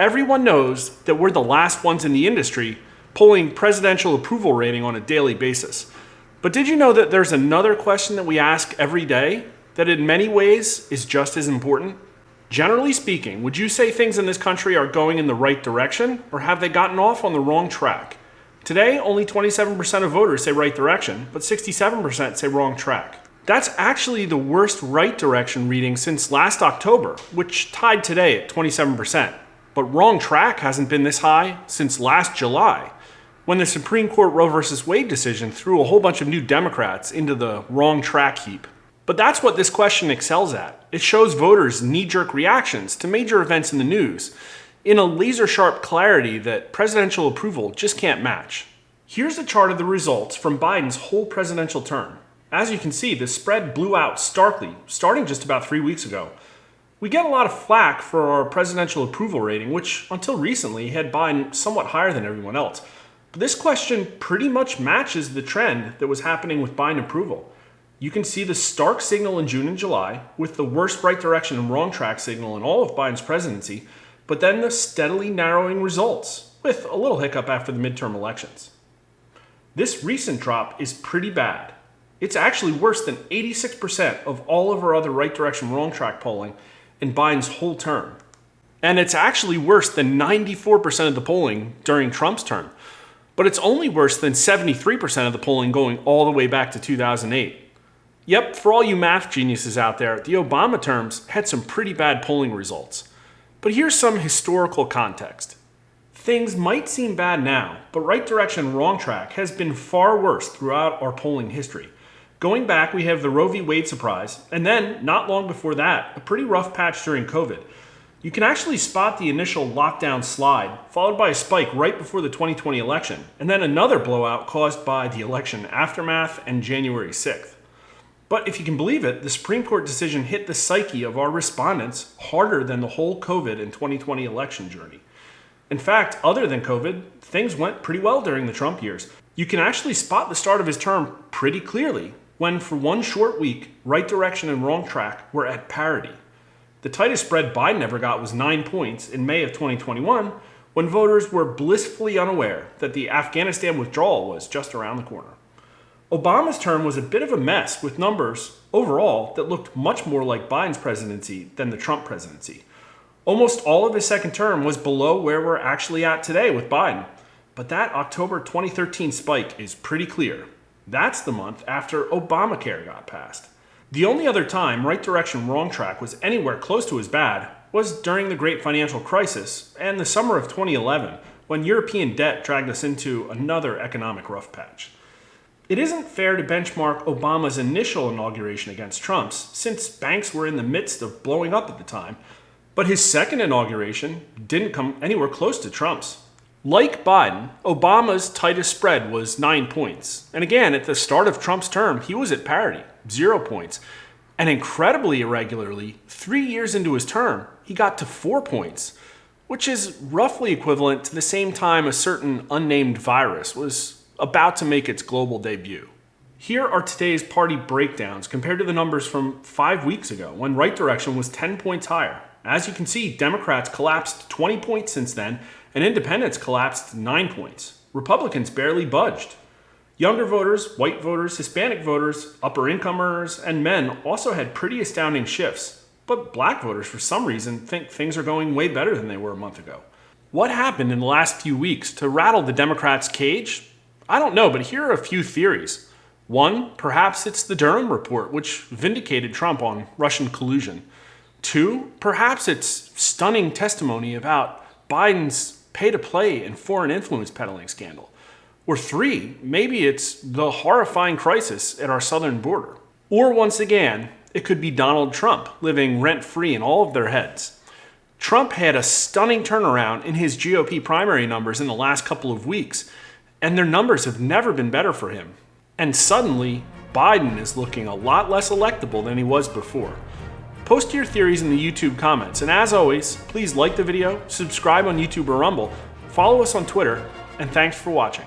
everyone knows that we're the last ones in the industry polling presidential approval rating on a daily basis. But did you know that there's another question that we ask every day that in many ways is just as important? Generally speaking, would you say things in this country are going in the right direction, or have they gotten off on the wrong track? Today, only 27% of voters say right direction, but 67% say wrong track. That's actually the worst right direction reading since last October, which tied today at 27%. But wrong track hasn't been this high since last July, when the Supreme Court Roe v. Wade decision threw a whole bunch of new Democrats into the wrong track heap. But that's what this question excels at. It shows voters' knee-jerk reactions to major events in the news in a laser-sharp clarity that presidential approval just can't match. Here's a chart of the results from Biden's whole presidential term. As you can see, the spread blew out starkly, starting just about 3 weeks ago. We get a lot of flack for our presidential approval rating, which until recently had Biden somewhat higher than everyone else. But this question pretty much matches the trend that was happening with Biden approval. You can see the stark signal in June and July, with the worst right direction and wrong track signal in all of Biden's presidency, but then the steadily narrowing results, with a little hiccup after the midterm elections. This recent drop is pretty bad. It's actually worse than 86% of all of our other right direction wrong track polling in Biden's whole term. And it's actually worse than 94% of the polling during Trump's term. But it's only worse than 73% of the polling going all the way back to 2008. Yep, for all you math geniuses out there, the Obama terms had some pretty bad polling results. But here's some historical context. Things might seem bad now, but right direction, wrong track has been far worse throughout our polling history. Going back, we have the Roe v. Wade surprise, and then, not long before that, a pretty rough patch during COVID. You can actually spot the initial lockdown slide, followed by a spike right before the 2020 election, and then another blowout caused by the election aftermath and January 6th. But if you can believe it, the Supreme Court decision hit the psyche of our respondents harder than the whole COVID and 2020 election journey. In fact, other than COVID, things went pretty well during the Trump years. You can actually spot the start of his term pretty clearly when, for one short week, right direction and wrong track were at parity. The tightest spread Biden ever got was 9 points in May of 2021, when voters were blissfully unaware that the Afghanistan withdrawal was just around the corner. Obama's term was a bit of a mess with numbers, overall, that looked much more like Biden's presidency than the Trump presidency. Almost all of his second term was below where we're actually at today with Biden. But that October 2013 spike is pretty clear. That's the month after Obamacare got passed. The only other time right direction, wrong track was anywhere close to as bad was during the Great Financial Crisis and the summer of 2011, when European debt dragged us into another economic rough patch. It isn't fair to benchmark Obama's initial inauguration against Trump's, since banks were in the midst of blowing up at the time, but his second inauguration didn't come anywhere close to Trump's. Like Biden, Obama's tightest spread was 9 points. And again, at the start of Trump's term, he was at parity, 0 points. And incredibly irregularly, 3 years into his term, he got to 4 points, which is roughly equivalent to the same time a certain unnamed virus was about to make its global debut. Here are today's party breakdowns compared to the numbers from 5 weeks ago, when right direction was 10 points higher. As you can see, Democrats collapsed 20 points since then, and independents collapsed 9 points. Republicans barely budged. Younger voters, white voters, Hispanic voters, upper income earners, and men also had pretty astounding shifts. But black voters, for some reason, think things are going way better than they were a month ago. What happened in the last few weeks to rattle the Democrats' cage? I don't know, but here are a few theories. One, perhaps it's the Durham report, which vindicated Trump on Russian collusion. Two, perhaps it's stunning testimony about Biden's pay-to-play and foreign influence peddling scandal. Or three, maybe it's the horrifying crisis at our southern border. Or once again, it could be Donald Trump living rent-free in all of their heads. Trump had a stunning turnaround in his GOP primary numbers in the last couple of weeks, and their numbers have never been better for him. And suddenly, Biden is looking a lot less electable than he was before. Post your theories in the YouTube comments, and as always, please like the video, subscribe on YouTube or Rumble, follow us on Twitter, and thanks for watching.